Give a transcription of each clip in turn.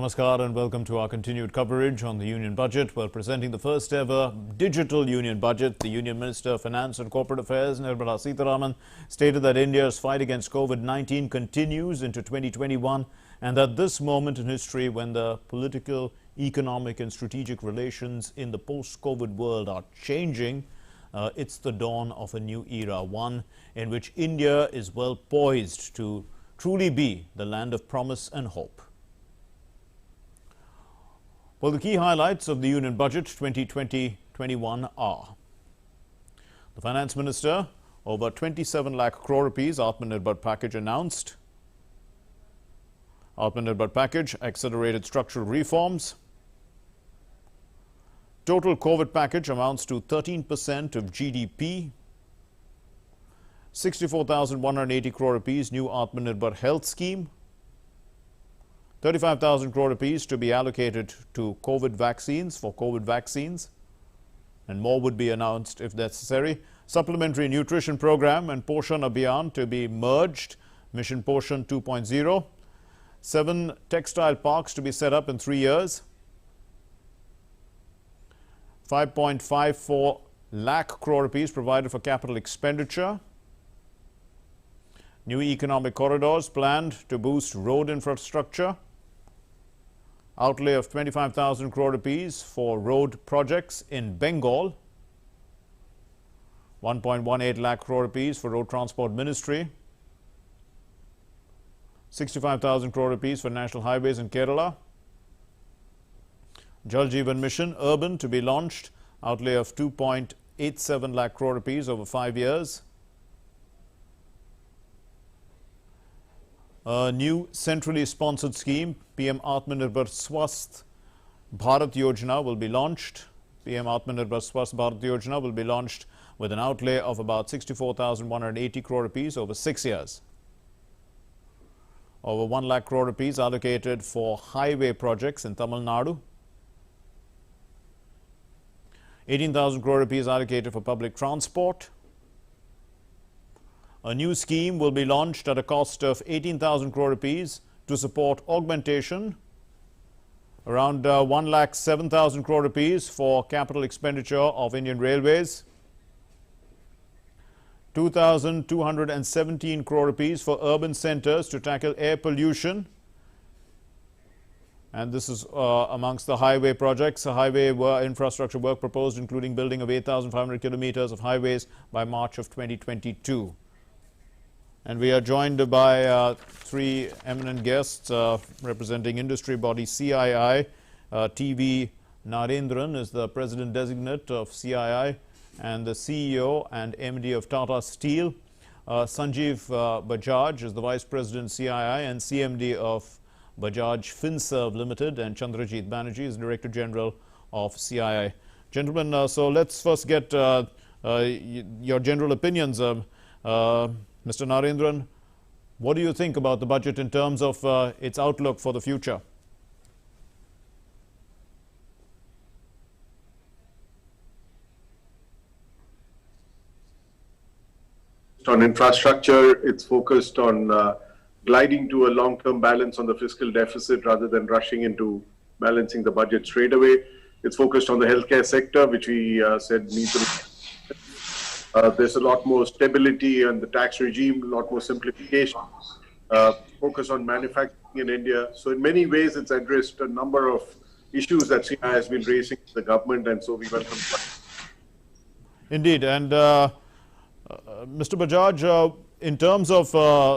Namaskar and welcome to our continued coverage on the Union Budget. We're presenting the first ever digital Union Budget. The Union Minister of Finance and Corporate Affairs, Nirmala Sitharaman, stated that India's fight against COVID-19 continues into 2021 and that this moment in history when the political, economic and strategic relations in the post-COVID world are changing, it's the dawn of a new era, one in which India is well poised to truly be the land of promise and hope. Well, the key highlights of the Union Budget 2020-21 are: the Finance Minister, over 27 lakh crore rupees Atmanirbhar package announced. Atmanirbhar package, accelerated structural reforms. Total COVID package amounts to 13% of GDP. 64,180 crore rupees new Atmanirbhar health scheme. 35,000 crore rupees to be allocated to COVID vaccines for COVID vaccines, and more would be announced if necessary. Supplementary nutrition program and Poshan Abhiyan to be merged, Mission Poshan 2.0. 7 textile parks to be set up in 3 years. 5.54 lakh crore rupees provided for capital expenditure. New economic corridors planned to boost road infrastructure. Outlay of 25,000 crore rupees for road projects in Bengal. 1.18 lakh crore rupees for Road Transport Ministry. 65,000 crore rupees for National Highways in Kerala. Jal Jeevan Mission Urban to be launched. Outlay of 2.87 lakh crore rupees over 5 years. A new centrally sponsored scheme, PM Atmanirbhar Swasth Bharat Yojana, will be launched. PM Atmanirbhar Swasth Bharat Yojana will be launched with an outlay of about 64,180 crore rupees over 6 years. Over 1 lakh crore rupees allocated for highway projects in Tamil Nadu. 18,000 crore rupees allocated for public transport. A new scheme will be launched at a cost of 18,000 crore rupees to support augmentation. Around 1,07,000 crore rupees for capital expenditure of Indian Railways. 2,217 crore rupees for urban centers to tackle air pollution. And this is amongst the highway projects. A highway infrastructure work proposed, including building of 8,500 kilometers of highways by March of 2022. And we are joined by 3 eminent guests representing industry body CII. TV Narendran is the president designate of CII and the CEO and MD of Tata Steel. Sanjeev Bajaj is the vice president CII and CMD of Bajaj Finserv Limited, and Chandrajit Banerjee is director general of CII. Gentlemen, so let's first get your general opinions. Mr. Narendran, what do you think about the budget in terms of its outlook for the future? On infrastructure, it's focused on gliding to a long-term balance on the fiscal deficit rather than rushing into balancing the budget straight away. It's focused on the healthcare sector, which we said needs there's a lot more stability and the tax regime, a lot more simplification, focus on manufacturing in India. So in many ways, it's addressed a number of issues that CII has been raising to the government, and so we welcome that. Indeed. And Mr. Bajaj, in terms of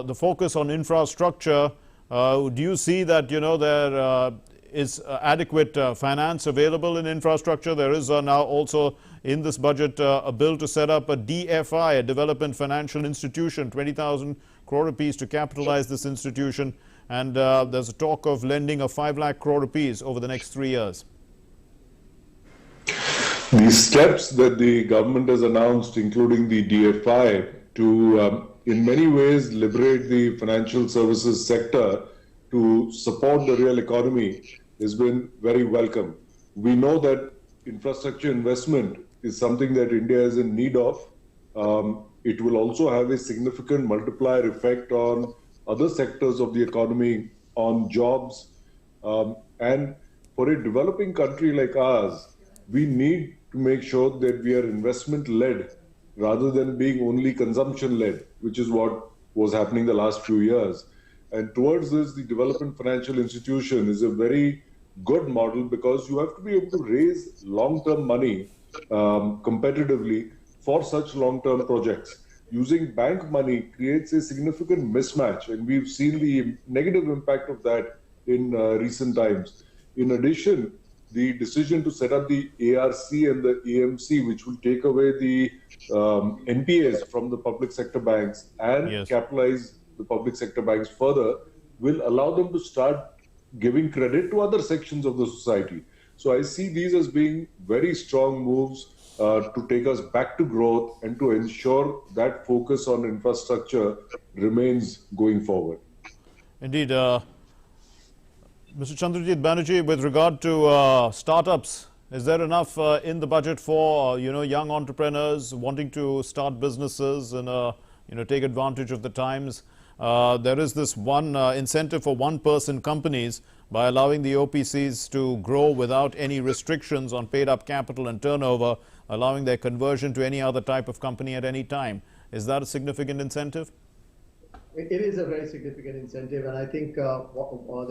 the focus on infrastructure, do you see that, there is adequate finance available in infrastructure? There is now also in this budget a bill to set up a DFI, a Development Financial Institution, 20,000 crore rupees to capitalize this institution. And there's a talk of lending of 5 lakh crore rupees over the next 3 years. The steps that the government has announced, including the DFI, to in many ways liberate the financial services sector to support the real economy, has been very welcome. We know that infrastructure investment is something that India is in need of. It will also have a significant multiplier effect on other sectors of the economy, on jobs. And for a developing country like ours, we need to make sure that we are investment-led rather than being only consumption-led, which is what was happening the last few years. And towards this, the Development Financial Institution is a very good model because you have to be able to raise long-term money competitively for such long-term projects. Using bank money creates a significant mismatch, and we've seen the negative impact of that in recent times. In addition, the decision to set up the ARC and the AMC, which will take away the NPAs from the public sector banks and capitalize the public sector banks further, will allow them to start giving credit to other sections of the society. So I see these as being very strong moves to take us back to growth and to ensure that focus on infrastructure remains going forward. Indeed. Mr. Chandrajit Banerjee, with regard to startups, is there enough in the budget for young entrepreneurs wanting to start businesses and take advantage of the times? There is this one incentive for one-person companies by allowing the OPCs to grow without any restrictions on paid-up capital and turnover, allowing their conversion to any other type of company at any time. Is that a significant incentive? It is a very significant incentive, and I think that's one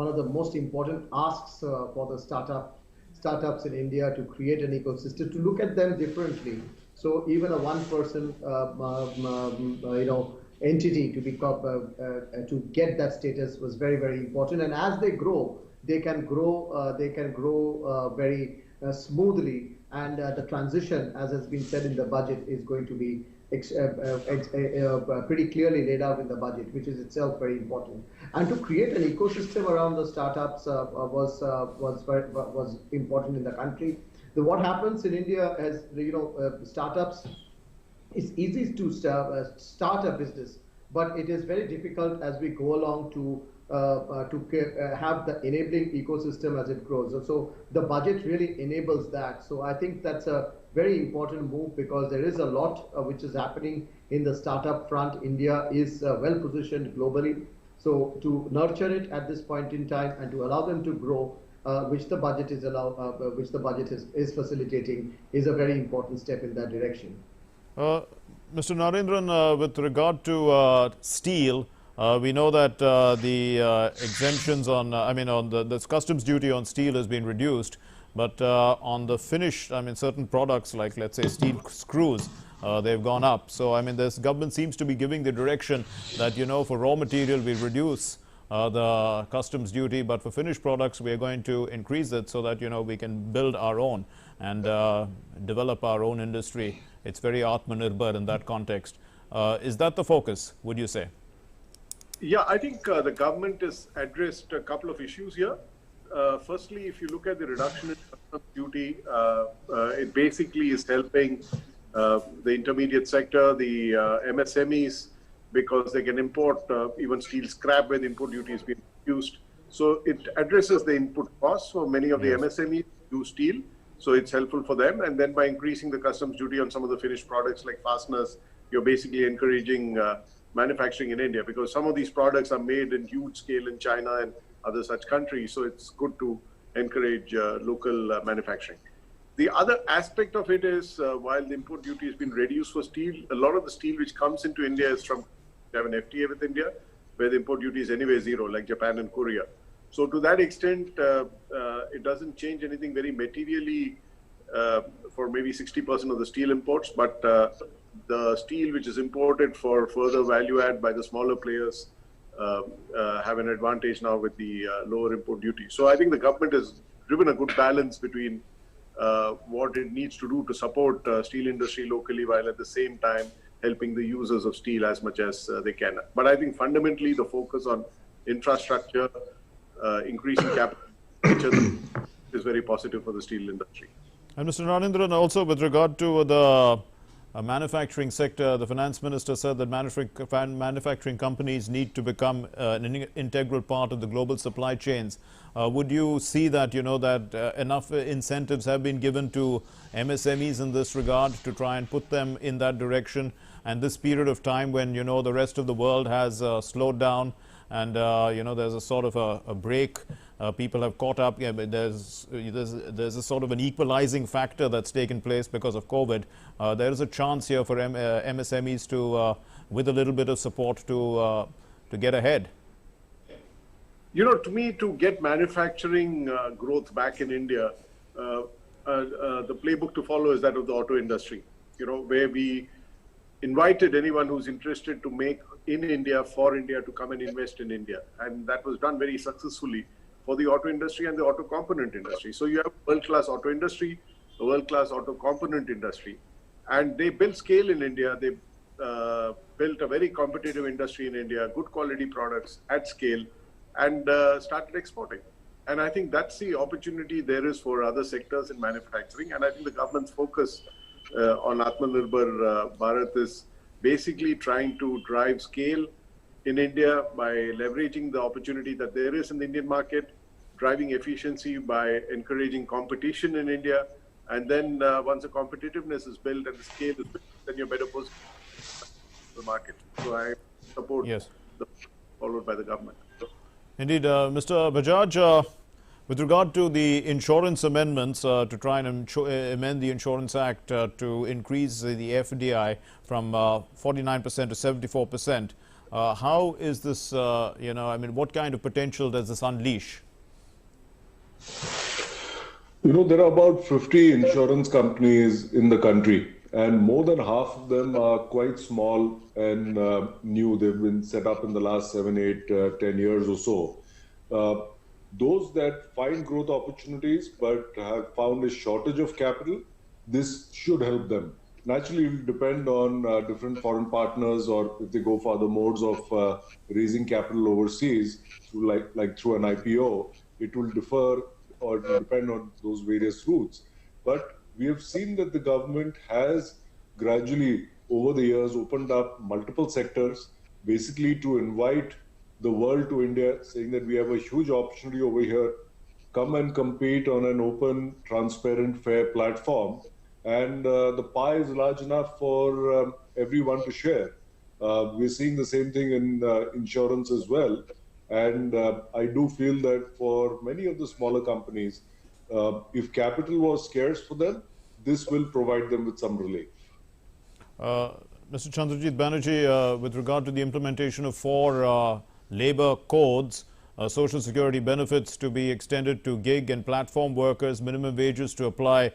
of the most important asks for the startups in India, to create an ecosystem, to look at them differently. So even a one-person entity to get that status was very, very important. And as they grow, they can grow very smoothly. And the transition, as has been said in the budget, is going to be pretty clearly laid out in the budget, which is itself very important. And to create an ecosystem around the startups was important in the country. What happens in India is, startups, it's easy to start a business, but it is very difficult as we go along to have the enabling ecosystem as it grows. So the budget really enables that. So I think that's a very important move, because there is a lot which is happening in the startup front. India is well positioned globally. So to nurture it at this point in time and to allow them to grow, which the budget is facilitating, is a very important step in that direction. Mr. Narendran, with regard to steel, we know that the exemptions on the customs duty on steel has been reduced, but on the finished, certain products like, let's say, steel screws, they've gone up. So, this government seems to be giving the direction that, for raw material, we reduce the customs duty, but for finished products, we are going to increase it so that, we can build our own and develop our own industry. It's very Atmanirbhar in that context. Is that the focus, would you say? Yeah, I think the government has addressed a couple of issues here. Firstly, if you look at the reduction in customs duty, it basically is helping the intermediate sector, the MSMEs, because they can import even steel scrap when import duty is being reduced. So it addresses the input costs for many of the MSMEs who do steel. So it's helpful for them. And then by increasing the customs duty on some of the finished products like fasteners, you're basically encouraging manufacturing in India, because some of these products are made in huge scale in China and other such countries. So it's good to encourage local manufacturing. The other aspect of it is, while the import duty has been reduced for steel, a lot of the steel which comes into India is from, we have an FTA with India, where the import duty is anyway zero, like Japan and Korea. So to that extent, it doesn't change anything very materially for maybe 60% of the steel imports, but the steel which is imported for further value add by the smaller players have an advantage now with the lower import duty. So I think the government has driven a good balance between what it needs to do to support steel industry locally, while at the same time helping the users of steel as much as they can. But I think fundamentally the focus on infrastructure, increasing capital is very positive for the steel industry. And Mr. Narendran, also with regard to the manufacturing sector, the finance minister said that manufacturing companies need to become an integral part of the global supply chains. Would you see that, that enough incentives have been given to MSMEs in this regard to try and put them in that direction? and this period of time when, the rest of the world has slowed down and, there's a sort of a break. People have caught up. Yeah, but there's a sort of an equalizing factor that's taken place because of COVID. There is a chance here for MSMEs to, with a little bit of support, to get ahead. To me, to get manufacturing growth back in India, the playbook to follow is that of the auto industry, where we invited anyone who's interested to make in India, for India, to come and invest in India. And that was done very successfully for the auto industry and the auto component industry. So you have world-class auto industry, a world-class auto component industry, and they built scale in India. They built a very competitive industry in India, good quality products at scale, and started exporting. And I think that's the opportunity there is for other sectors in manufacturing. And I think the government's focus on Atmanirbhar Bharat is basically trying to drive scale in India by leveraging the opportunity that there is in the Indian market, driving efficiency by encouraging competition in India. And then once the competitiveness is built and the scale is built, then you're better positioned in the market. So I support the followed by the government. Indeed, Mr. Bajaj, with regard to the insurance amendments to try and amend the Insurance Act to increase the FDI from 49% to 74%, how is this, what kind of potential does this unleash? There are about 50 insurance companies in the country, and more than half of them are quite small and new. They've been set up in the last 7, 8, 10 years or so. Those that find growth opportunities but have found a shortage of capital, this should help them. Naturally, it will depend on different foreign partners, or if they go for other modes of raising capital overseas, through like through an IPO, it will differ or depend on those various routes. But we have seen that the government has gradually, over the years, opened up multiple sectors, basically to invite the world to India, saying that we have a huge opportunity over here. Come and compete on an open, transparent, fair platform. And the pie is large enough for everyone to share. We're seeing the same thing in insurance as well. And I do feel that for many of the smaller companies, if capital was scarce for them, this will provide them with some relief. Mr. Chandrajit Banerjee, with regard to the implementation of 4 labor codes, social security benefits to be extended to gig and platform workers, minimum wages to apply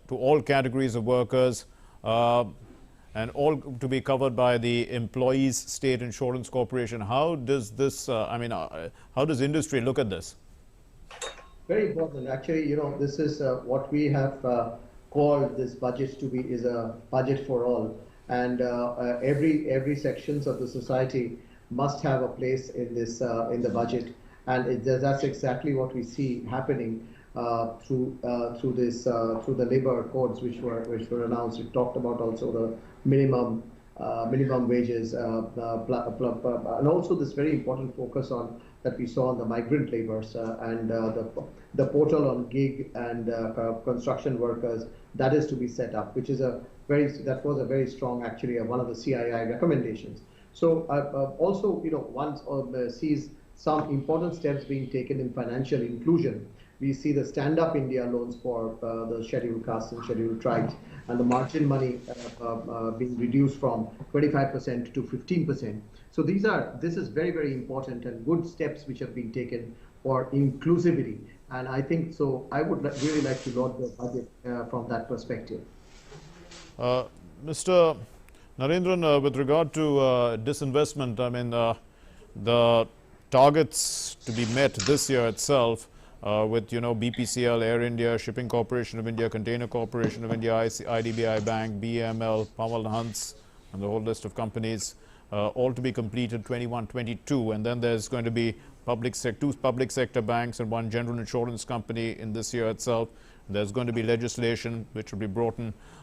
to all categories of workers, and all to be covered by the Employees State Insurance Corporation. How does this, how does industry look at this? Very important. Actually, this is what we have called this budget to be is a budget for all. And every sections of the society must have a place in this in the budget, and that's exactly what we see happening through the labor codes which were announced. We talked about also the minimum wages, and also this very important focus on that we saw on the migrant laborers and the portal on gig and construction workers that is to be set up, which is that was a very strong, actually one of the CII recommendations. So also, one sees some important steps being taken in financial inclusion. We see the Stand Up India loans for the scheduled castes and scheduled tribes, and the margin money being reduced from 25% to 15%. So this is very, very important and good steps which have been taken for inclusivity. And I think so. I would really like to laud the budget from that perspective. Mr. Narendran, with regard to disinvestment, the targets to be met this year itself with BPCL, Air India, Shipping Corporation of India, Container Corporation of India, IDBI Bank, BML, Powell & Hunts, and the whole list of companies, all to be completed 21-22, and then there's going to be two public sector banks and 1 general insurance company in this year itself. There's going to be legislation which will be brought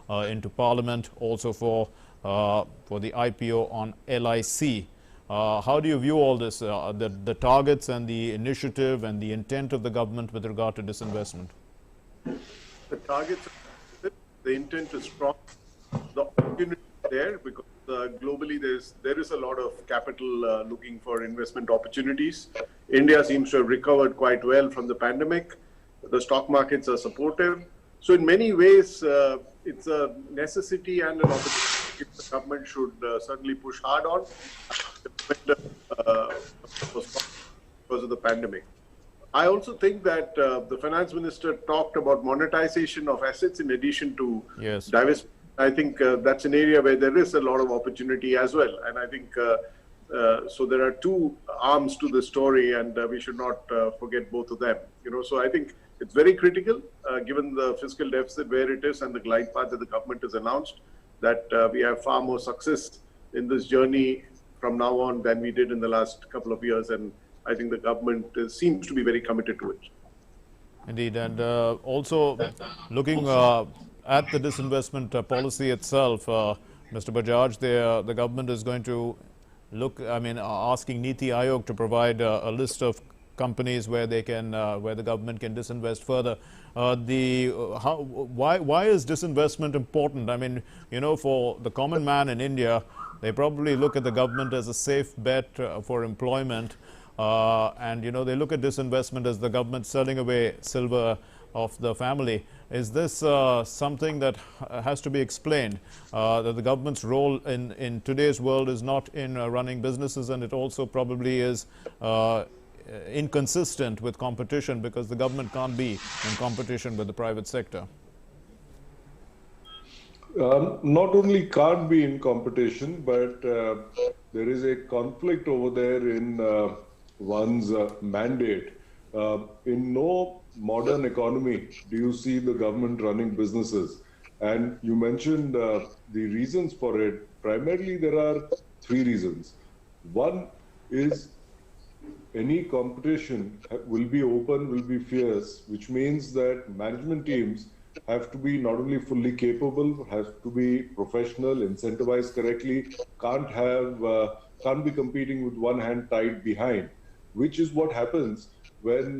into Parliament also for the IPO on LIC. How do you view all this, the targets and the initiative and the intent of the government with regard to disinvestment? The targets, the intent is strong. The opportunity is there because globally there is a lot of capital looking for investment opportunities. India seems to have recovered quite well from the pandemic. The stock markets are supportive. So in many ways, it's a necessity and an opportunity the government should certainly push hard on because of the pandemic. I also think that the finance minister talked about monetization of assets in addition to divestment. I think that's an area where there is a lot of opportunity as well. And I think so there are two arms to the story, and we should not forget both of them. So I think it's very critical, given the fiscal deficit where it is and the glide path that the government has announced, that we have far more success in this journey from now on than we did in the last couple of years. And I think the government seems to be very committed to it. Indeed, and also looking at the disinvestment policy itself, Mr. Bajaj, the government is going to look, asking Niti Aayog to provide a list of companies where they can, where the government can disinvest further. Why is disinvestment important? I mean, for the common man in India, they probably look at the government as a safe bet for employment. And they look at disinvestment as the government selling away silver of the family. Is this something that has to be explained, that the government's role in today's world is not in running businesses, and it also probably is inconsistent with competition, because the government can't be in competition with the private sector? Not only can't be in competition, but there is a conflict over there in one's mandate. In no modern economy do you see the government running businesses. And you mentioned the reasons for it. Primarily, there are three reasons. One is any competition will be open, will be fierce, which means that management teams have to be not only fully capable, have to be professional, incentivized correctly, can't be competing with one hand tied behind, which is what happens when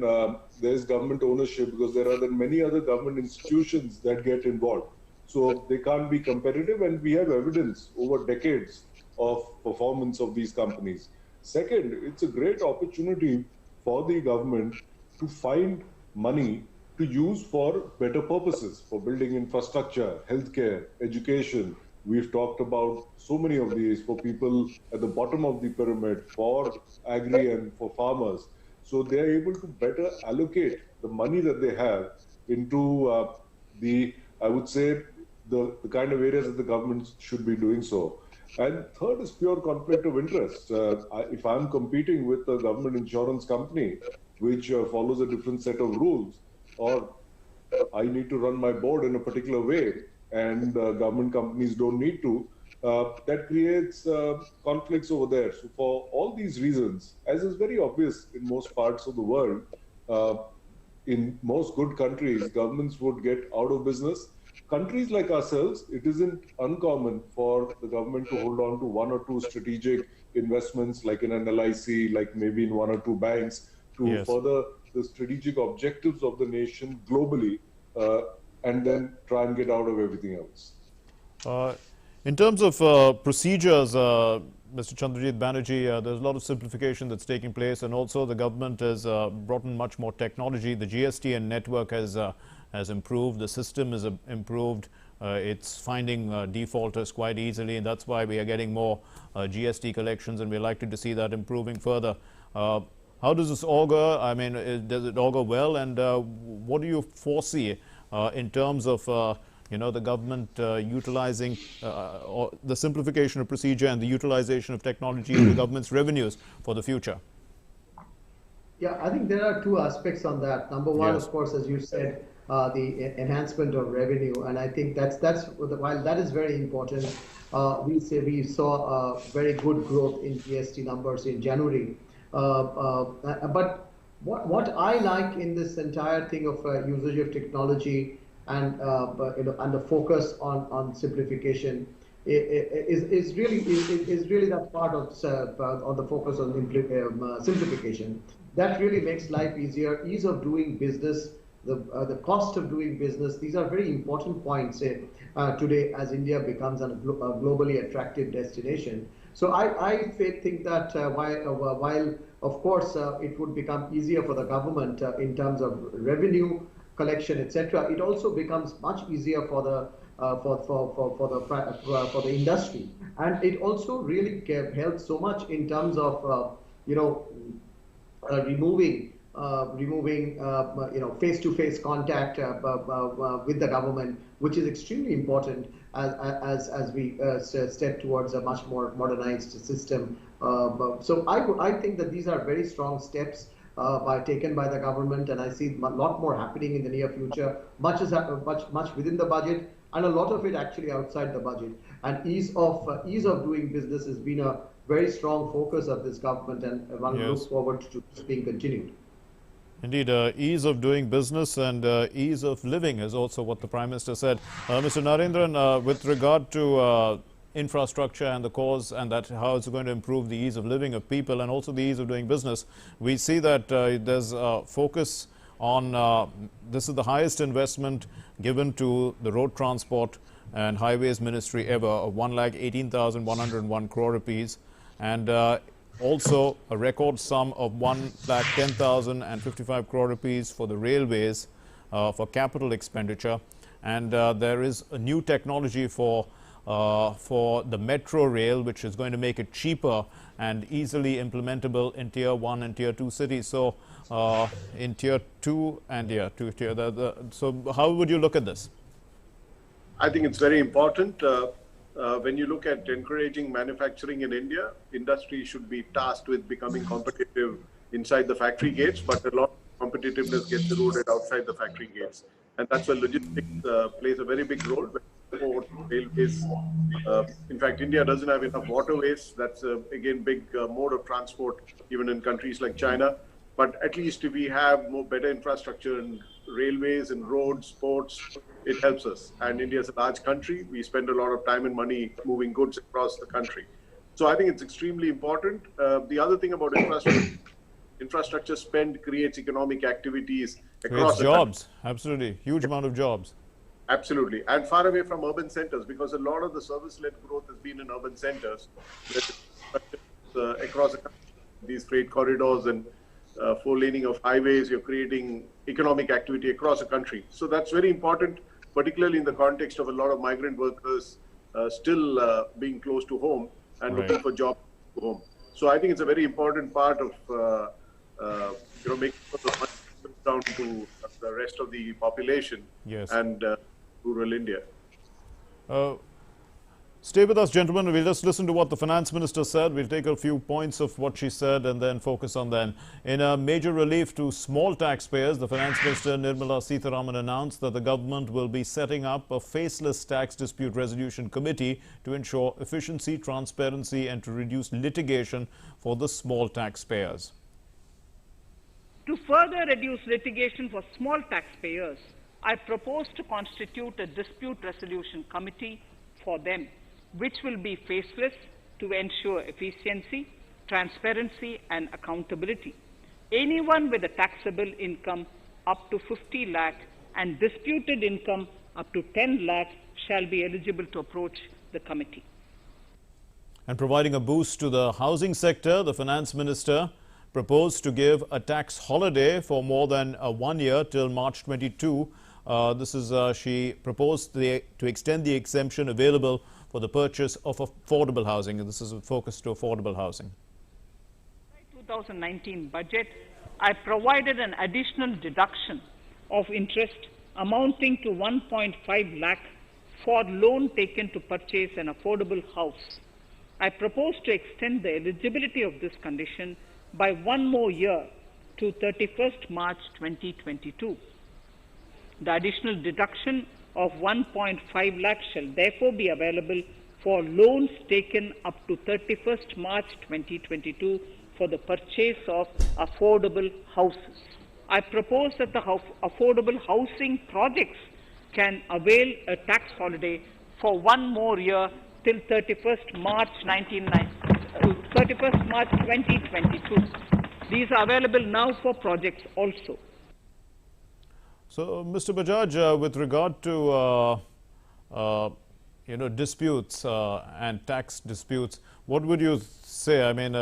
there's government ownership, because there are then many other government institutions that get involved. So they can't be competitive, and we have evidence over decades of performance of these companies. Second, it's a great opportunity for the government to find money to use for better purposes, for building infrastructure, healthcare, education. We've talked about so many of these for people at the bottom of the pyramid, for agri and for farmers. So they are able to better allocate the money that they have into I would say, the kind of areas that the government should be doing so. And third is pure conflict of interest. If I'm competing with a government insurance company, which follows a different set of rules, or I need to run my board in a particular way, and government companies don't need to, that creates conflicts over there. So for all these reasons, as is very obvious in most parts of the world, in most good countries, governments would get out of business. Countries like ourselves, it isn't uncommon for the government to hold on to one or two strategic investments, like in an LIC, like maybe in one or two banks, to further the strategic objectives of the nation globally, and then try and get out of everything else. In terms of procedures, Mr. Chandrajit Banerjee, there's a lot of simplification that's taking place, and also the government has brought in much more technology. The GSTN network has improved, the system is improved, it's finding defaulters quite easily, and that's why we are getting more GST collections, and we're likely to see that improving further. How does this augur? I mean, does it augur well, and what do you foresee in terms of the government utilizing or the simplification of procedure and the utilization of technology in the government's revenues for the future? Yeah, I think there are two aspects on that. Number one, of course, as you said, the enhancement of revenue, and I think that's while that is very important. We saw very good growth in GST numbers in January, but what I like in this entire thing of usage of technology and and the focus on simplification is really that part of the focus on simplification. That really makes life easier. Ease of doing business the cost of doing business. These are very important points today as India becomes a globally attractive destination. So I think that while of course it would become easier for the government in terms of revenue collection, etc., it also becomes much easier for the for the industry, and it also really helps so much in terms of removing face-to-face contact with the government, which is extremely important as we step towards a much more modernized system. So I think that these are very strong steps taken by the government, and I see a lot more happening in the near future. Much within the budget, and a lot of it actually outside the budget. And ease of doing business has been a very strong focus of this government, and one looks forward to this being continued. Indeed, ease of doing business and ease of living is also what the Prime Minister said. Mr. Narendran, with regard to infrastructure and the cause and that how it's going to improve the ease of living of people and also the ease of doing business, we see that there's a focus on this is the highest investment given to the road transport and highways ministry ever of 1,18,101 crore rupees, and also a record sum of 1,10,055 crore rupees for the railways for capital expenditure. And there is a new technology for the metro rail, which is going to make it cheaper and easily implementable in Tier 1 and Tier 2 cities. So in Tier 2 and so how would you look at this? I think it's very important. When you look at encouraging manufacturing in India, industry should be tasked with becoming competitive inside the factory gates, but a lot of competitiveness gets eroded outside the factory gates. And that's where logistics plays a very big role. Ports, railways. In fact, India doesn't have enough waterways. That's, again, big mode of transport, even in countries like China. But at least if we have better infrastructure in railways and roads, ports, it helps us. And India is a large country. We spend a lot of time and money moving goods across the country. So I think it's extremely important. The other thing about infrastructure spend creates economic activities across the jobs, country. Absolutely. Huge amount of jobs. Absolutely. And far away from urban centers, because a lot of the service-led growth has been in urban centers. Across the country, these freight corridors and four-laning of highways, you're creating economic activity across the country. So that's very important, particularly in the context of a lot of migrant workers still being close to home and looking for jobs to home. So I think it's a very important part of making sure the money comes down to the rest of the population and rural India. Stay with us, gentlemen. We'll just listen to what the Finance Minister said. We'll take a few points of what she said and then focus on them. In a major relief to small taxpayers, the Finance Minister Nirmala Sitharaman announced that the government will be setting up a faceless tax dispute resolution committee to ensure efficiency, transparency and to reduce litigation for the small taxpayers. To further reduce litigation for small taxpayers, I propose to constitute a dispute resolution committee for them, which will be faceless to ensure efficiency, transparency and accountability. Anyone with a taxable income up to 50 lakh and disputed income up to 10 lakh shall be eligible to approach the committee. And providing a boost to the housing sector, the Finance Minister proposed to give a tax holiday for more than 1 year till March 22. She proposed to extend the exemption available for the purchase of affordable housing. And this is a focus to affordable housing. In the 2019 budget, I provided an additional deduction of interest amounting to 1.5 lakh for loan taken to purchase an affordable house. I propose to extend the eligibility of this condition by 1 more year to 31st March 2022. The additional deduction of 1.5 lakh shall therefore be available for loans taken up to 31st March 2022 for the purchase of affordable houses. I propose that the affordable housing projects can avail a tax holiday for 1 more year till 31st March 2022. These are available now for projects also. So, Mr. Bajaj, with regard to disputes and tax disputes, what would you say? I mean,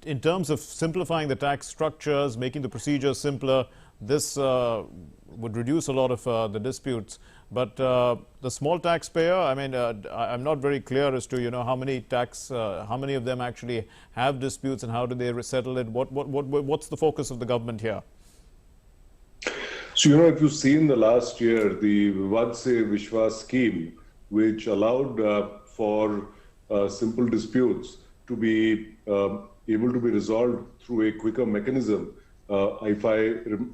in terms of simplifying the tax structures, making the procedures simpler, this would reduce a lot of the disputes. But the small taxpayer, I mean, I'm not very clear as to how many of them actually have disputes and how do they settle it. What's the focus of the government here? So, if you see in the last year, the Vivad Se Vishwas scheme, which allowed for simple disputes to be able to be resolved through a quicker mechanism. If I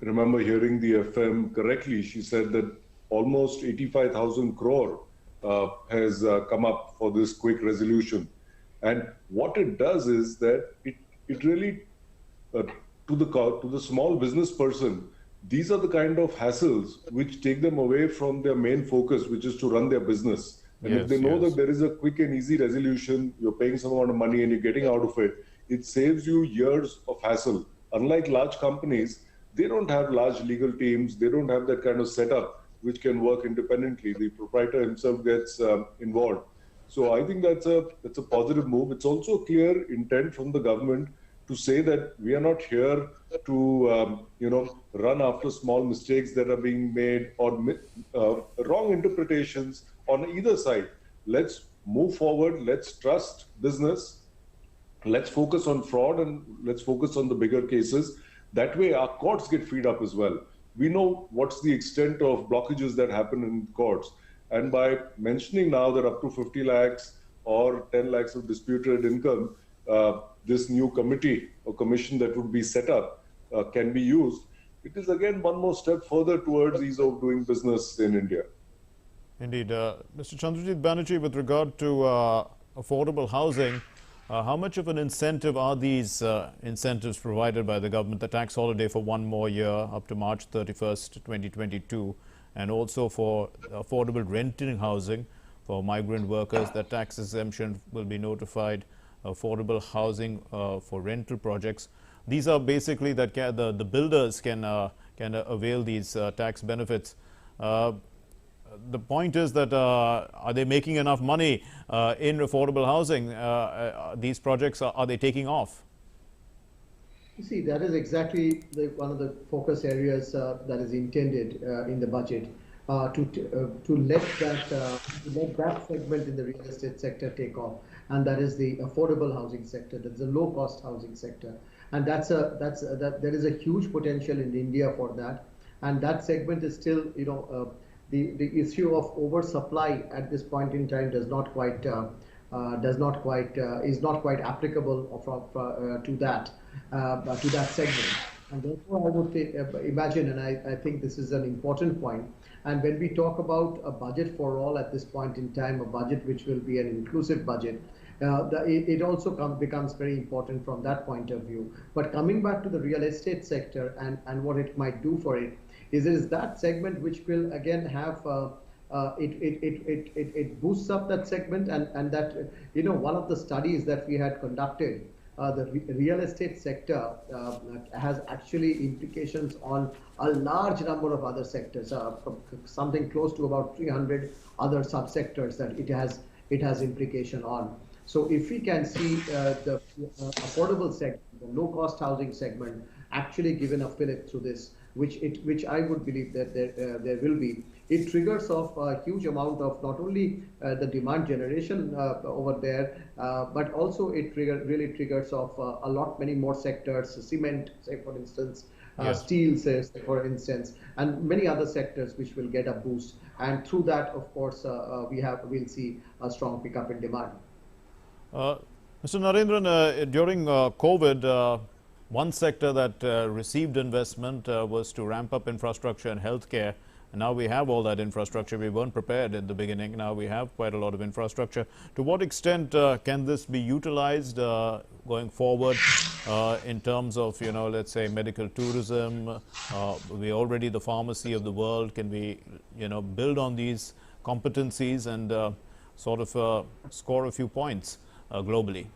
remember hearing the FM correctly, she said that almost 85,000 crore has come up for this quick resolution. And what it does is that it really, to the small business person, these are the kind of hassles which take them away from their main focus, which is to run their business. And if they know that there is a quick and easy resolution, you're paying some amount of money and you're getting out of it, it saves you years of hassle. Unlike large companies, they don't have large legal teams, they don't have that kind of setup which can work independently. The proprietor himself gets involved. So I think that's a positive move. It's also a clear intent from the government to say that we are not here to run after small mistakes that are being made or wrong interpretations on either side. Let's move forward. Let's trust business. Let's focus on fraud and let's focus on the bigger cases. That way our courts get freed up as well. We know what's the extent of blockages that happen in courts. And by mentioning now that up to 50 lakhs or 10 lakhs of disputed income, this new committee or commission that would be set up can be used. It is again one more step further towards ease of doing business in India. Indeed. Mr. Chandrajit Banerjee, with regard to affordable housing, how much of an incentive are these incentives provided by the government, the tax holiday for one more year up to March 31st, 2022, and also for affordable renting housing for migrant workers, that tax exemption will be notified, affordable housing for rental projects. These are basically that the builders can avail these tax benefits. The point is that are they making enough money in affordable housing? These projects, are they taking off? You see, that is exactly one of the focus areas that is intended in the budget to let that segment in the real estate sector take off, and that is the affordable housing sector. That's the low-cost housing sector, and there is a huge potential in India for that, and that segment is still, the issue of oversupply at this point in time is not quite applicable to that segment. And therefore, I would imagine, and I think this is an important point. And when we talk about a budget for all at this point in time, a budget which will be an inclusive budget, it also becomes very important from that point of view. But coming back to the real estate sector and what it might do for it, is that segment which will again have it boosts up that segment, and that one of the studies that we had conducted, the real estate sector has actually implications on a large number of other sectors, something close to about 300 other subsectors that it has implication on. So if we can see the affordable segment, the low-cost housing segment, actually given a fillip through this, which I would believe that there will be, it triggers off a huge amount of not only the demand generation over there, but also it really triggers off many more sectors, cement, say for instance, steel, say for instance, and many other sectors which will get a boost. And through that, of course, we'll see a strong pickup in demand. Mr. Narendran, during COVID, one sector that received investment was to ramp up infrastructure and healthcare. And now we have all that infrastructure. We weren't prepared in the beginning. Now we have quite a lot of infrastructure. To what extent can this be utilized going forward in terms of, let's say medical tourism? We're already the pharmacy of the world. Can we, build on these competencies and sort of score a few points globally?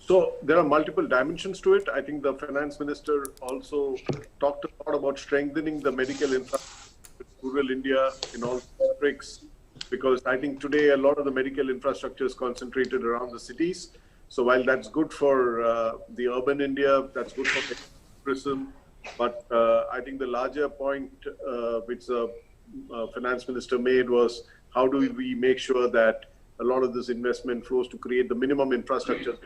So there are multiple dimensions to it. I think the finance minister also talked a lot about strengthening the medical infrastructure in rural India in all districts, because I think today a lot of the medical infrastructure is concentrated around the cities. So while that's good for the urban India, that's good for tourism, but I think the larger point which the finance minister made was, how do we make sure that a lot of this investment flows to create the minimum infrastructure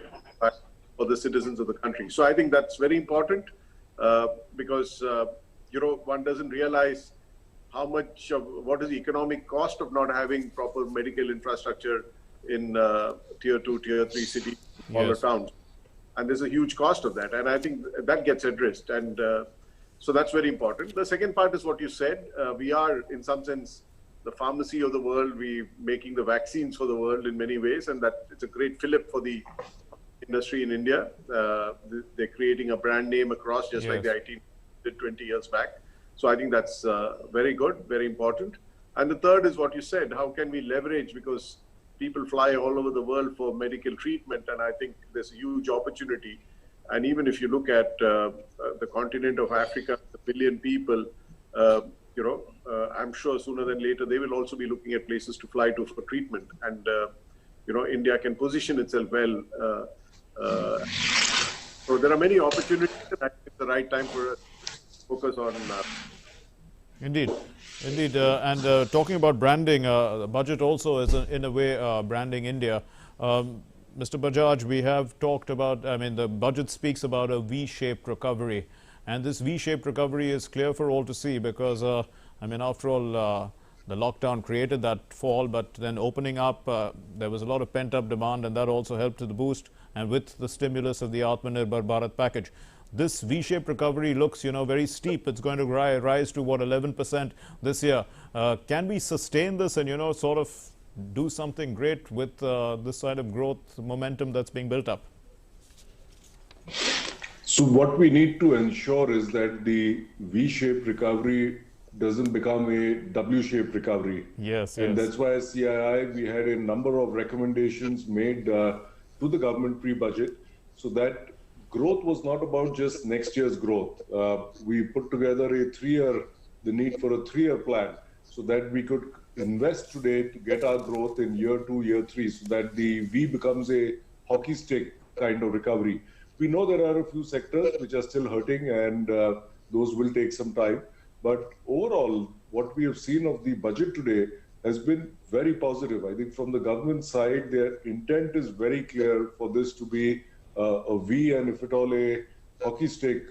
for the citizens of the country. So I think that's very important because, one doesn't realize how much of what is the economic cost of not having proper medical infrastructure in tier 2, tier 3 cities, smaller towns. And there's a huge cost of that. And I think that gets addressed. And so that's very important. The second part is what you said. We are, in some sense, the pharmacy of the world. We're making the vaccines for the world in many ways. And that it's a great fillip for the industry in India. They're creating a brand name across, just like the IT did 20 years back. So I think that's very good, very important. And the third is what you said. How can we leverage, because people fly all over the world for medical treatment, and I think there's a huge opportunity. And even if you look at the continent of Africa, the billion people, I'm sure sooner than later they will also be looking at places to fly to for treatment. And India can position itself well. So there are many opportunities, and I think it's the right time for us to focus on. Indeed. And talking about branding, the budget also is in a way branding India. Mr. Bajaj, we have talked about, the budget speaks about a V-shaped recovery. And this V-shaped recovery is clear for all to see because, after all, the lockdown created that fall, but then opening up, there was a lot of pent-up demand, and that also helped to the boost. And with the stimulus of the Atmanirbhar Bharat package, this V-shaped recovery looks, very steep. It's going to rise to, 11% this year. Can we sustain this and, sort of do something great with this side of growth momentum that's being built up? So what we need to ensure is that the V-shaped recovery doesn't become a W-shaped recovery. Yes. And that's why as CII, we had a number of recommendations made to the government pre-budget, so that growth was not about just next year's growth. We put together the need for a 3-year plan, so that we could invest today to get our growth in year 2, year 3, so that the V becomes a hockey stick kind of recovery. We know there are a few sectors which are still hurting, and those will take some time. But overall, what we have seen of the budget today has been very positive. I think from the government side, their intent is very clear for this to be a V, and if at all a hockey stick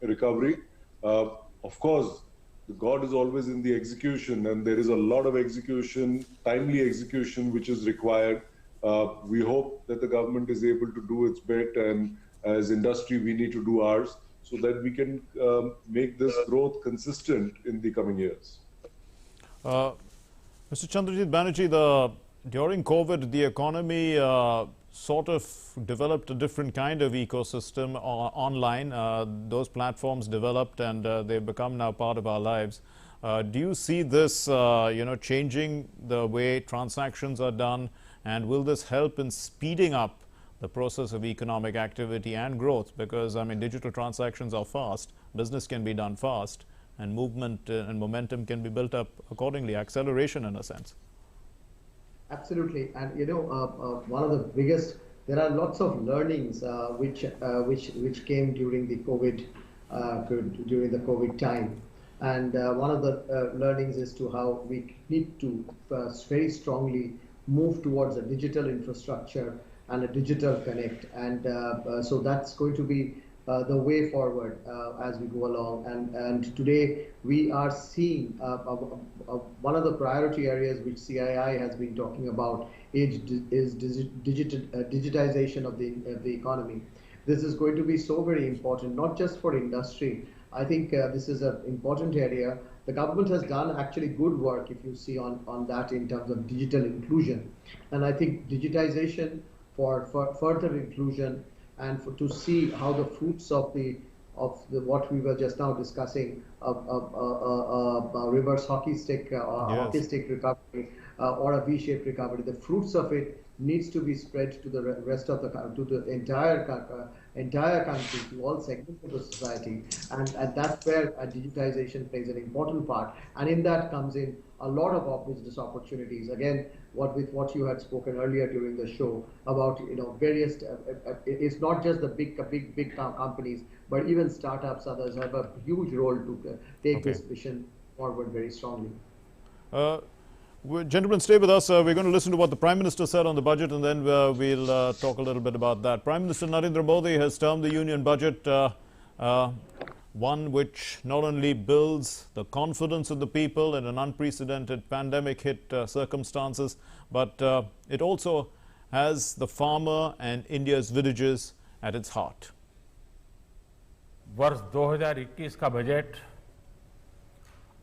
recovery. Of course, God is always in the execution, and there is a lot of execution, timely execution, which is required. We hope that the government is able to do its bit, and as industry, we need to do ours, so that we can make this growth consistent in the coming years. Mr. Chandrajit Banerjee, during COVID, the economy sort of developed a different kind of ecosystem online. Those platforms developed, and they've become now part of our lives. Do you see this, changing the way transactions are done, and will this help in speeding up the process of economic activity and growth? Because, digital transactions are fast, business can be done fast, and movement and momentum can be built up accordingly, acceleration in a sense. Absolutely, and one of the biggest, there are lots of learnings which came during the COVID time, and one of the learnings is to how we need to very strongly move towards a digital infrastructure and a digital connect, and so that's going to be the way forward as we go along. And today we are seeing one of the priority areas which CII has been talking about is digitization of the economy. This is going to be so very important, not just for industry. I think this is an important area. The government has done actually good work, if you see on that, in terms of digital inclusion. And I think digitization for further inclusion, and to see how the fruits of what we were just now discussing, reverse hockey stick, hockey stick recovery, or a V-shaped recovery, the fruits of it needs to be spread to the rest of the to the entire country, to all segments of the society, and that's where digitization plays an important part. And in that comes in a lot of business opportunities. Again, what you had spoken earlier during the show about various. It's not just the big companies, but even startups. Others have a huge role to take this mission forward very strongly. Gentlemen, stay with us. We're going to listen to what the Prime Minister said on the budget, and then we'll talk a little bit about that. Prime Minister Narendra Modi has termed the Union Budget one which not only builds the confidence of the people in an unprecedented pandemic-hit circumstances, but it also has the farmer and India's villages at its heart. वर्ष 2021 का budget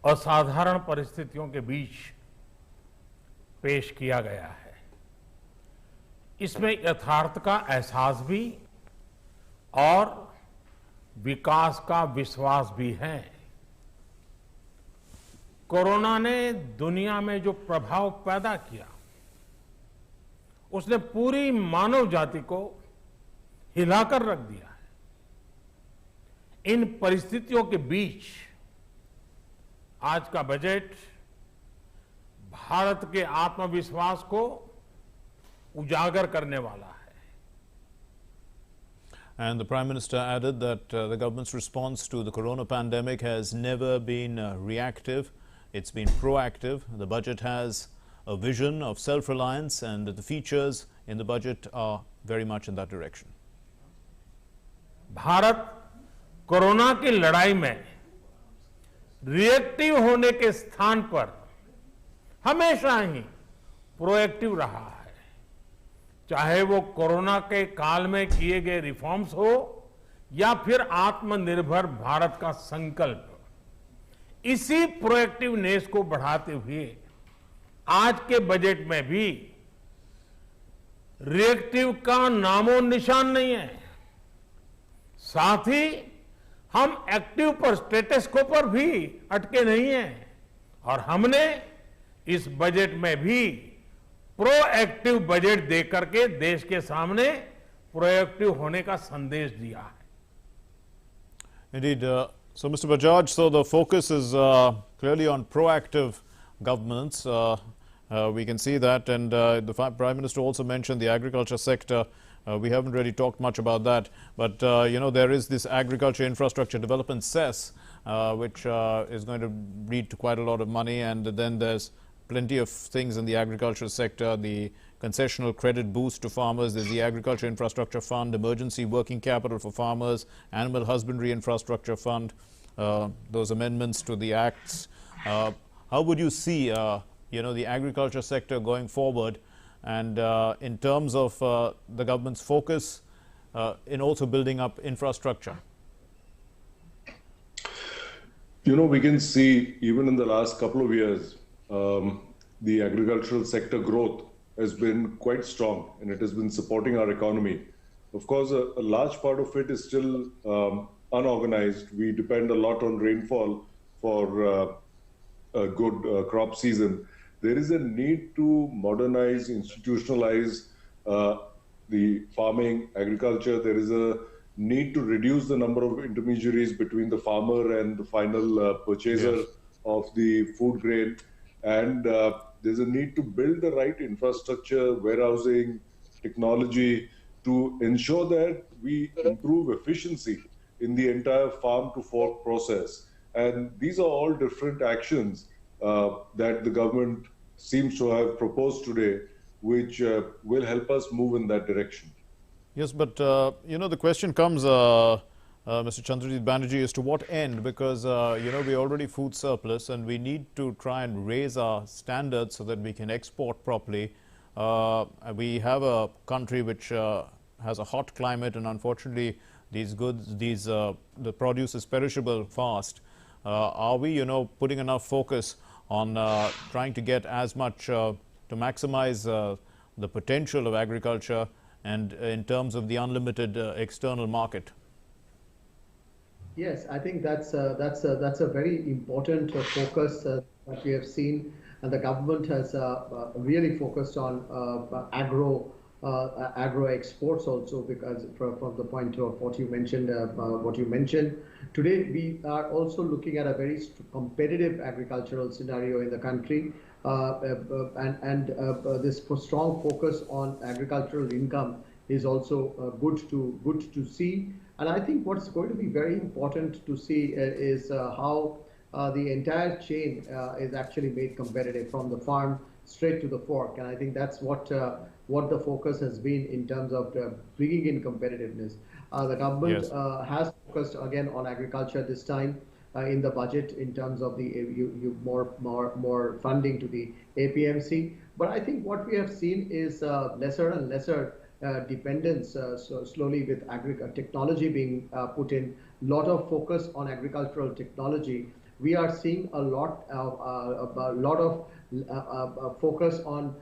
असाधारण परिस्थितियों के बीच पेश किया गया है। इसमें यथार्थ का एहसास भी और विकास का विश्वास भी है। कोरोना ने दुनिया में जो प्रभाव पैदा किया, उसने पूरी मानव जाति को हिलाकर रख दिया है। इन परिस्थितियों के बीच आज का बजट भारत के आत्मविश्वास को उजागर करने वाला है। And the Prime Minister added that the government's response to the corona pandemic has never been reactive, it's been proactive. The budget has a vision of self-reliance, and the features in the budget are very much in that direction. Bharat corona की लड़ाई में reactive होने के स्थान पर हमेशा ही proactive रहा है। चाहे वो कोरोना के काल में किए गए रिफॉर्म्स हो या फिर आत्मनिर्भर भारत का संकल्प, इसी प्रोएक्टिवनेस को बढ़ाते हुए आज के बजट में भी रिएक्टिव का नामो निशान नहीं है। साथ ही हम एक्टिव पर, स्टेटस को पर भी अटके नहीं हैं और हमने इस बजट में भी प्रोएक्टिव बजट देकर के देश के सामने प्रोएक्टिव होने का संदेश दिया है। Indeed. So, Mr. Bajaj, so the focus is clearly on proactive governance. We can see that, and the Prime Minister also mentioned the agriculture sector. We haven't really talked much about that, but there is this agriculture infrastructure development cess, which is going to lead to quite a lot of money, and then there's plenty of things in the agriculture sector, the concessional credit boost to farmers, there's the agriculture infrastructure fund, emergency working capital for farmers, animal husbandry infrastructure fund, those amendments to the acts. How would you see the agriculture sector going forward, and in terms of the government's focus in also building up infrastructure? We can see even in the last couple of years, the agricultural sector growth has been quite strong, and it has been supporting our economy. Of course, a large part of it is still unorganized. We depend a lot on rainfall for a good crop season. There is a need to modernize, institutionalize the farming, agriculture. There is a need to reduce the number of intermediaries between the farmer and the final purchaser of the food grain. And there's a need to build the right infrastructure, warehousing, technology to ensure that we improve efficiency in the entire farm to fork process. And these are all different actions that the government seems to have proposed today, which will help us move in that direction. Yes, but the question comes, Mr. Chandrajit Banerjee, as to what end? Because we're already food surplus, and we need to try and raise our standards so that we can export properly. We have a country which has a hot climate, and unfortunately, these goods, the produce is perishable fast. Are we, putting enough focus on trying to get as much to maximize the potential of agriculture, and in terms of the unlimited external market? Yes, I think that's a very important focus that we have seen. And the government has really focused on agro exports also, because from the point of what you mentioned, today we are also looking at a very competitive agricultural scenario in the country, and this strong focus on agricultural income is also good to see. And I think what's going to be very important to see is how the entire chain is actually made competitive, from the farm straight to the fork. And I think that's what the focus has been in terms of bringing in competitiveness. The government has focused again on agriculture this time in the budget, in terms of the more funding to the APMC. But I think what we have seen is lesser and lesser dependence, so slowly, with technology being put in, lot of focus on agricultural technology. We are seeing a lot of focus on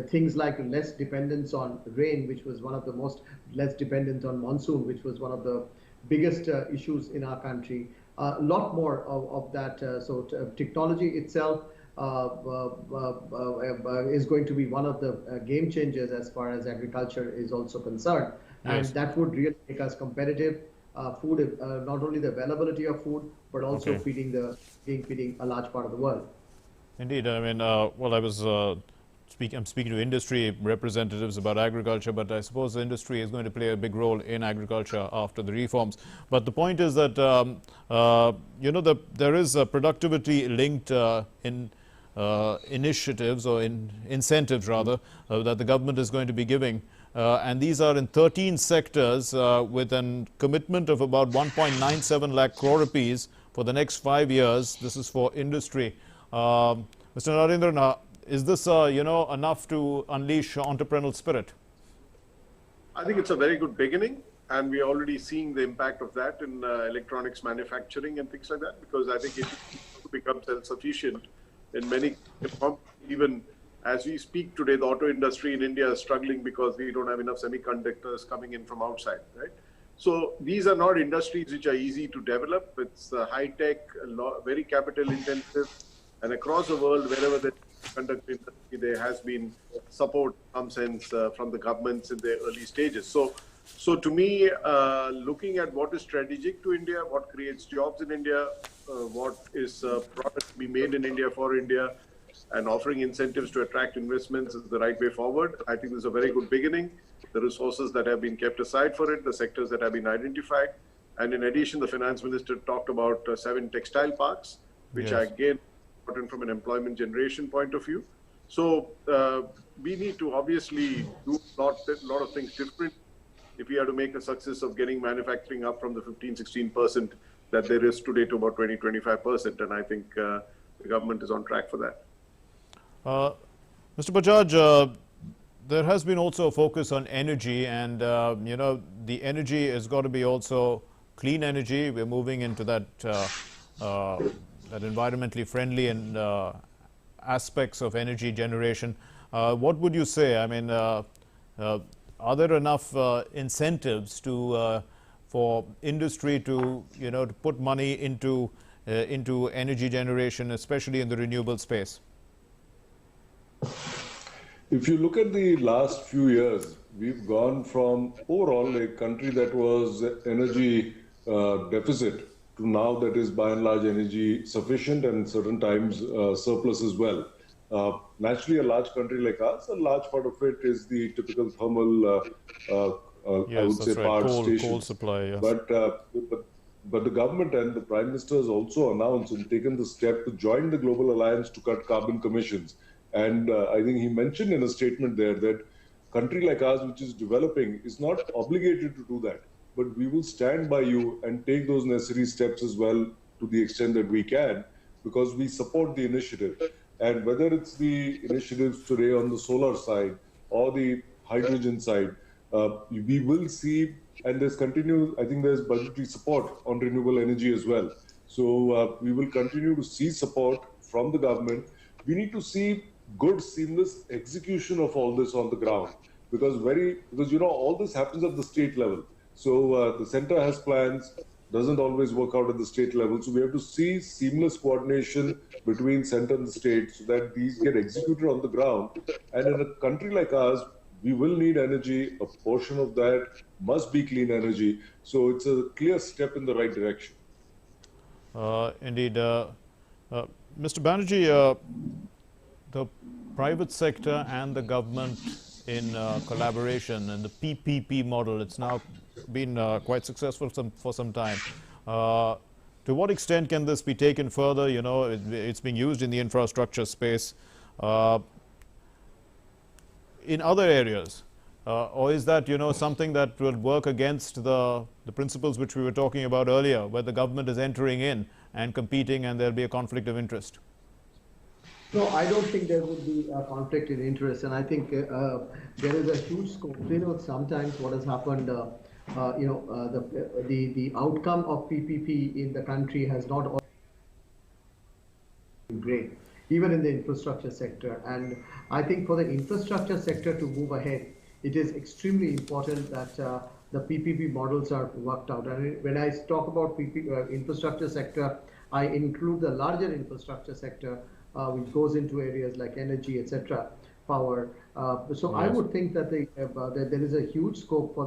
things like less dependence on rain, which was one of the most, less dependence on monsoon, which was one of the biggest issues in our country. A lot more of that. So technology itself is going to be one of the game changers as far as agriculture is also concerned. And that would really make us competitive. Food, not only the availability of food, but also feeding a large part of the world. Indeed. I mean, well, I'm speaking to industry representatives about agriculture, but I suppose the industry is going to play a big role in agriculture after the reforms. But the point is that, there is a productivity linked initiatives, or incentives rather, that the government is going to be giving. And these are in 13 sectors with a commitment of about 1.97 lakh crore rupees for the next 5 years. This is for industry. Mr. Narendran, is this enough to unleash entrepreneurial spirit? I think it's a very good beginning, and we're already seeing the impact of that in electronics manufacturing and things like that, because I think it becomes self-sufficient in many, even as we speak today, the auto industry in India is struggling because we don't have enough semiconductors coming in from outside, right? So these are not industries which are easy to develop. It's high tech, very capital intensive, and across the world, wherever the semiconductor industry, there has been support in some sense from the governments in their early stages. So to me, looking at what is strategic to India, what creates jobs in India, what is product to be made in India for India, and offering incentives to attract investments is the right way forward. I think this is a very good beginning. The resources that have been kept aside for it, the sectors that have been identified. And in addition, the finance minister talked about 7 textile parks, which are again important from an employment generation point of view. So we need to obviously do a lot of things different if we are to make a success of getting manufacturing up from the 15-16% that there is today to about 20-25%. And I think the government is on track for that. Mr. Bajaj, there has been also a focus on energy, and the energy has got to be also clean energy. We're moving into that that environmentally friendly and aspects of energy generation. What would you say? I mean, are there enough incentives for industry to to put money into energy generation, especially in the renewable space? If you look at the last few years, we've gone from overall a country that was energy deficit to now that is by and large energy sufficient, and certain times surplus as well. Naturally, a large country like us, a large part of it is the typical thermal, I would say, power stations. Coal supply, yes. But the government and the Prime Minister has also announced and taken the step to join the Global Alliance to cut carbon emissions. And I think he mentioned in a statement there that a country like ours, which is developing, is not obligated to do that. But we will stand by you and take those necessary steps as well to the extent that we can, because we support the initiative. And whether it's the initiatives today on the solar side or the hydrogen side, we will see, and there's I think there's budgetary support on renewable energy as well. So we will continue to see support from the government. We need to see good, seamless execution of all this on the ground, because all this happens at the state level. So the center has plans, doesn't always work out at the state level. So we have to see seamless coordination between center and state so that these get executed on the ground. And in a country like ours, we will need energy. A portion of that must be clean energy. So it's a clear step in the right direction. Indeed. Mr. Banerjee, the private sector and the government in collaboration and the PPP model, it's now been quite successful for some time. To what extent can this be taken further? You know, it's being used in the infrastructure space. In other areas, or is that, you know, something that will work against the principles which we were talking about earlier, where the government is entering in and competing and there'll be a conflict of interest? No, I don't think there would be a conflict in interest, and I think there is a huge scope. You know, sometimes what has happened, the outcome of PPP in the country has not always been great, even in the infrastructure sector. And I think for the infrastructure sector to move ahead, it is extremely important that the PPP models are worked out. And when I talk about infrastructure sector, I include the larger infrastructure sector, which goes into areas like energy, etc., power. So yes. I would think that that there is a huge scope for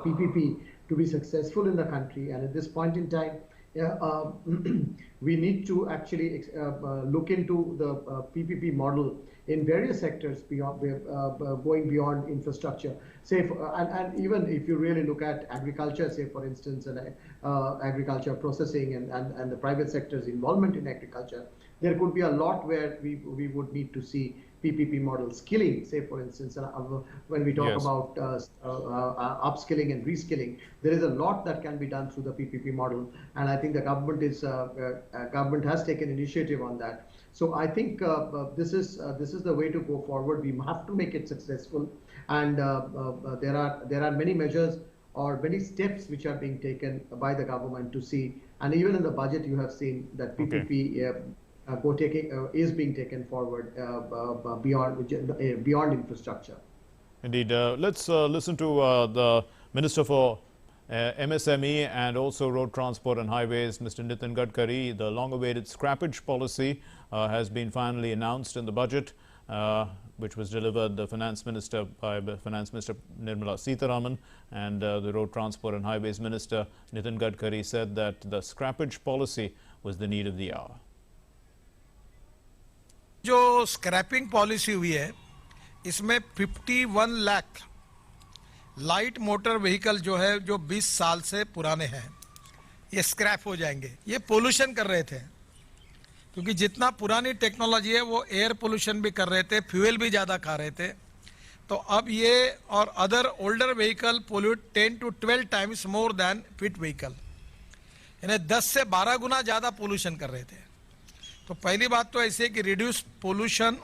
PPP to be successful in the country. And at this point in time, we need to actually look into the PPP model in various sectors beyond going beyond infrastructure. Say, and even if you really look at agriculture, say for instance, and agriculture processing and the private sector's involvement in agriculture, there could be a lot where we would need to see PPP model skilling. Say for instance, when we talk yes. about upskilling and reskilling, there is a lot that can be done through the PPP model, and I think the government has taken initiative on that. So I think this is the way to go forward. We have to make it successful, and there are many measures or many steps which are being taken by the government to see. And even in the budget, you have seen that PPP is being taken forward beyond infrastructure. Indeed. Let's listen to the Minister for MSME and also Road Transport and Highways, Mr. Nitin Gadkari. The long-awaited scrappage policy has been finally announced in the budget, which was delivered by Finance Minister Nirmala Sitharaman, and the Road Transport and Highways Minister Nitin Gadkari said that the scrappage policy was the need of the hour. जो scrapping policy हुई है, इसमें 51 lakh light motor vehicle जो है, जो 20 साल से पुराने हैं, ये स्क्रैप हो जाएंगे। ये पोल्यूशन कर रहे थे, क्योंकि जितना पुरानी टेक्नोलॉजी है वो एयर पोल्यूशन भी कर रहे थे, फ्यूल भी ज़्यादा खा रहे थे। तो अब ये और other older vehicle pollute 10 to 12 times more than fit vehicle, यानी 10 से 12 गुना ज़्यादा पोल्यूशन कर रहे थे। तो पहली बात तो ऐसे कि reduce pollution,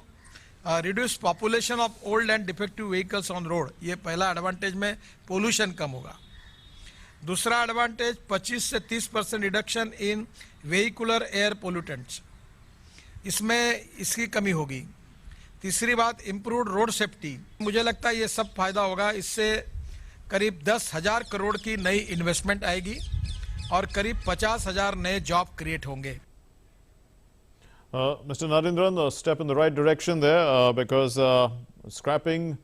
reduce population of old and defective vehicles on road, ये पहला एडवांटेज में पोल्यूशन कम होगा। दूसरा एडवांटेज 25 से 30% reduction in vehicular air pollutants, इसमें इसकी कमी होगी। तीसरी बात इम्प्रूव्ड रोड सेफ्टी, मुझे लगता है ये सब फायदा होगा। इससे करीब 10,000 करोड़ की नई इन्वेस्टमेंट आएगी और करीब 50,000 नए जॉब क्रिएट होंगे। Mr. Narendran, a step in the right direction there, because scrapping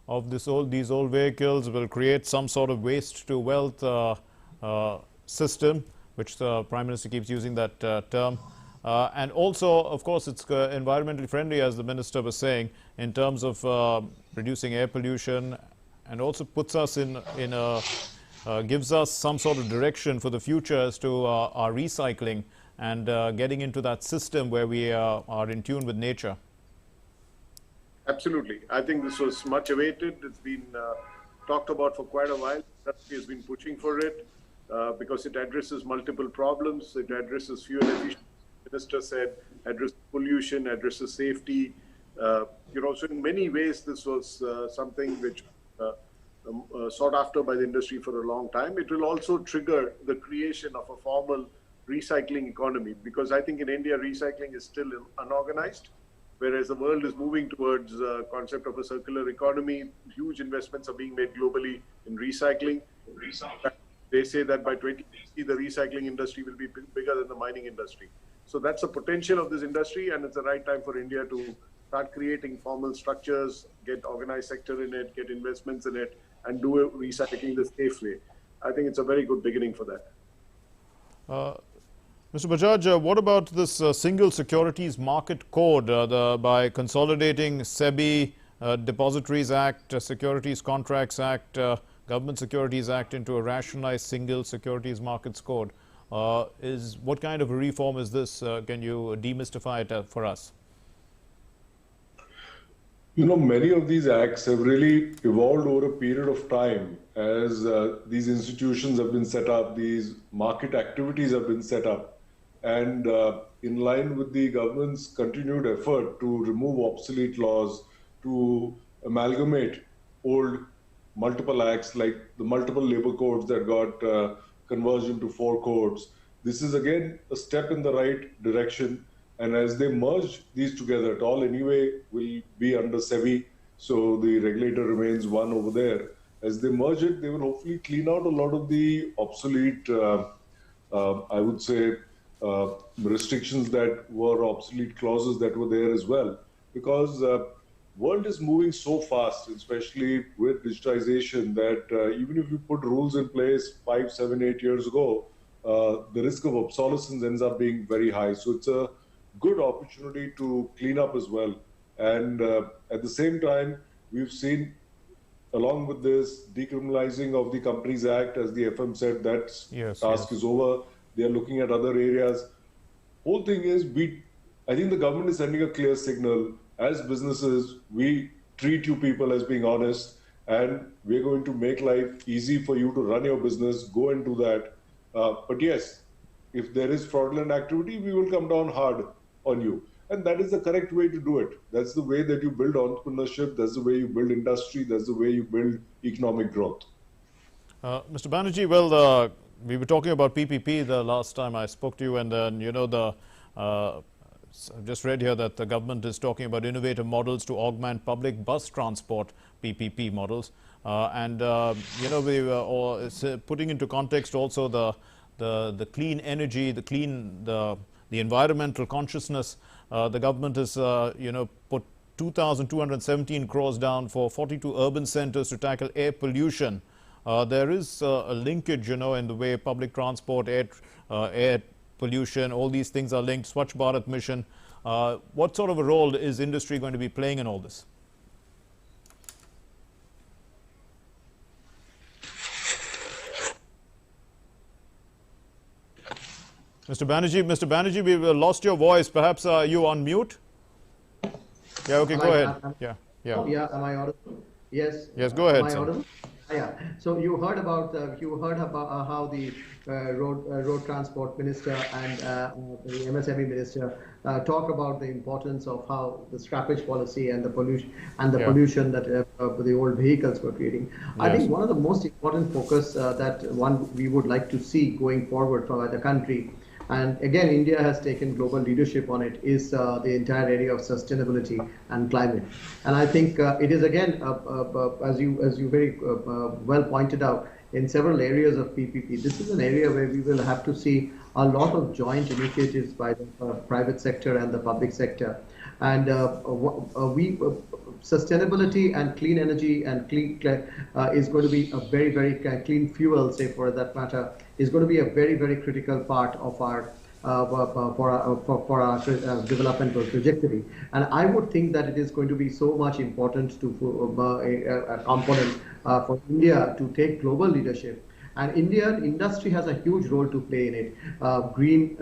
of these old vehicles will create some sort of waste to wealth system, which the Prime Minister keeps using that term. And also, of course, it's environmentally friendly, as the Minister was saying, in terms of reducing air pollution, and also puts us gives us some sort of direction for the future as to our recycling and getting into that system where we are in tune with nature. Absolutely. I think this was much awaited. It's been talked about for quite a while. The industry has been pushing for it because it addresses multiple problems. It addresses fuel efficiency, the Minister said, addresses pollution, addresses safety. So in many ways, this was something which sought after by the industry for a long time. It will also trigger the creation of a formal recycling economy, because I think in India recycling is still unorganized, whereas the world is moving towards the concept of a circular economy. Huge investments are being made globally in recycling. They say that by 2060, the recycling industry will be bigger than the mining industry. So that's the potential of this industry, and it's the right time for India to start creating formal structures, get organized sector in it, get investments in it, and do recycling the safe way. I think it's a very good beginning for that. Mr. Bajaj, what about this single securities market code by consolidating SEBI, Depositories Act, Securities Contracts Act, Government Securities Act into a rationalized single securities markets code? What kind of a reform is this? Can you demystify it for us? You know, many of these acts have really evolved over a period of time as these institutions have been set up, these market activities have been set up, and in line with the government's continued effort to remove obsolete laws, to amalgamate old multiple acts like the multiple labor codes that got converged into 4 codes. This is again a step in the right direction. And as they merge these together, it all anyway will be under SEBI, so the regulator remains one over there. As they merge it, they will hopefully clean out a lot of the obsolete, I would say, restrictions that were obsolete clauses that were there as well. Because world is moving so fast, especially with digitization, that even if you put rules in place 5, 7, 8 years ago, the risk of obsolescence ends up being very high. So it's a good opportunity to clean up as well. And at the same time, we've seen, along with this, decriminalizing of the Companies Act, as the FM said, that task is over. They are looking at other areas. Whole thing is, I think the government is sending a clear signal. As businesses, we treat you people as being honest, and we're going to make life easy for you to run your business, go and do that. But yes, if there is fraudulent activity, we will come down hard on you. And that is the correct way to do it. That's the way that you build entrepreneurship. That's the way you build industry. That's the way you build economic growth. Mr. Banerjee, well, we were talking about PPP the last time I spoke to you, and then, you know, I've just read here that the government is talking about innovative models to augment public bus transport, PPP models. You know, we were putting into context also the clean energy, the environmental consciousness. The government has, you know, put 2,217 crores down for 42 urban centers to tackle air pollution. There is a linkage, you know, in the way public transport, air pollution, all these things are linked. Swachh Bharat mission. What sort of a role is industry going to be playing in all this? Mr. Banerjee, we've lost your voice. Perhaps you on mute? Yeah, okay, go ahead. Yeah. Oh, yeah, am I audible? Yes. Yes, go ahead, am I sir. audible? Yeah. So you heard about how the road transport minister and the MSME minister talk about the importance of how the scrappage policy and the pollution that the old vehicles were creating. Yes. I think one of the most important focus that we would like to see going forward for the country, and again, India has taken global leadership on it, is the entire area of sustainability and climate. And I think it is again, as you very well pointed out, in several areas of PPP, this is an area where we will have to see a lot of joint initiatives by the private sector and the public sector. And sustainability and clean energy and clean is going to be a very, very clean fuel, say for that matter, is going to be a very, very critical part of our for our developmental trajectory. And I would think that it is going to be so much important to a component for India to take global leadership. And Indian industry has a huge role to play in it. Green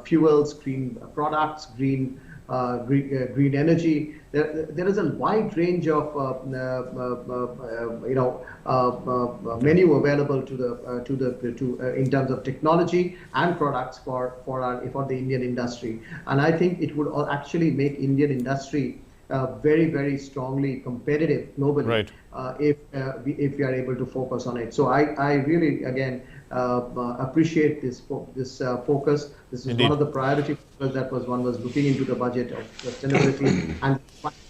fuels, green products, green energy. There is a wide range of menu available in terms of technology and products for the Indian industry. And I think it would actually make Indian industry very, very strongly competitive globally, right, if we are able to focus on it. So I really, again, appreciate this focus. This is Indeed. One of the priority that one was looking into the budget of sustainability and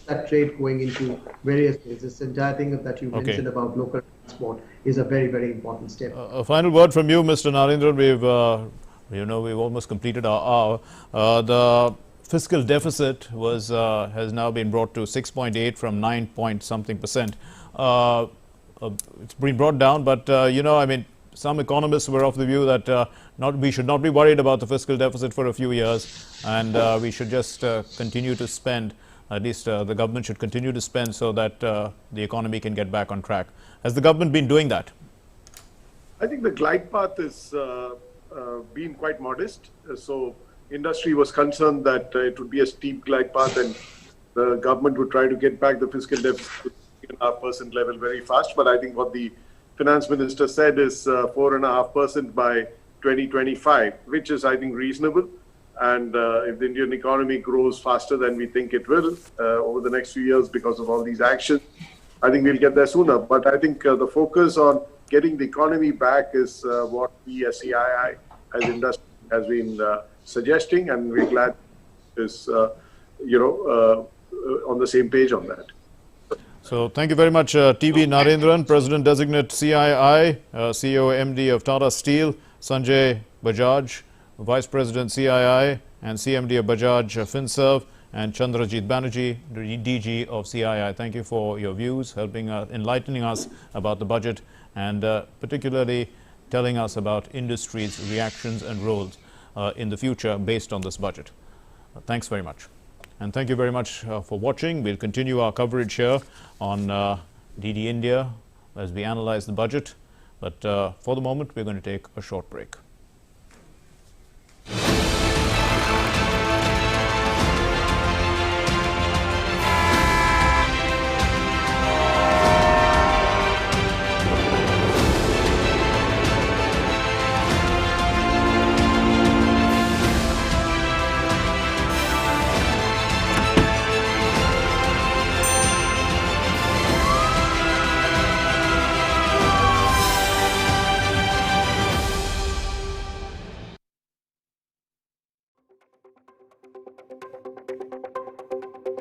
that trade going into various places. This entire thing that you mentioned about local transport is a very, very important step. A final word from you, Mr. Narendran. We've almost completed our hour. The fiscal deficit has now been brought to 6.8 from 9 point something percent. It's been brought down, but some economists were of the view that we should not be worried about the fiscal deficit for a few years, and we should just continue to spend. At least the government should continue to spend so that the economy can get back on track. Has the government been doing that? I think the glide path is been quite modest. So industry was concerned that it would be a steep glide path and the government would try to get back the fiscal deficit to 3.5% level very fast. But I think what the finance minister said is 4.5% by 2025, which is, I think, reasonable. And if the Indian economy grows faster than we think it will over the next few years because of all these actions, I think we'll get there sooner. But I think the focus on getting the economy back is what we as CII, as industry, has been suggesting, and we're glad is on the same page on that. So thank you very much, TV Narendran, President Designate CII, CEO MD of Tata Steel, Sanjay Bajaj, Vice President CII and CMD of Bajaj Finserv, and Chandrajit Banerjee, DG of CII. Thank you for your views, enlightening us about the budget, and particularly telling us about industry's reactions and roles in the future based on this budget. Thanks very much. And thank you very much for watching. We'll continue our coverage here on DD India as we analyze the budget. But for the moment, we're going to take a short break.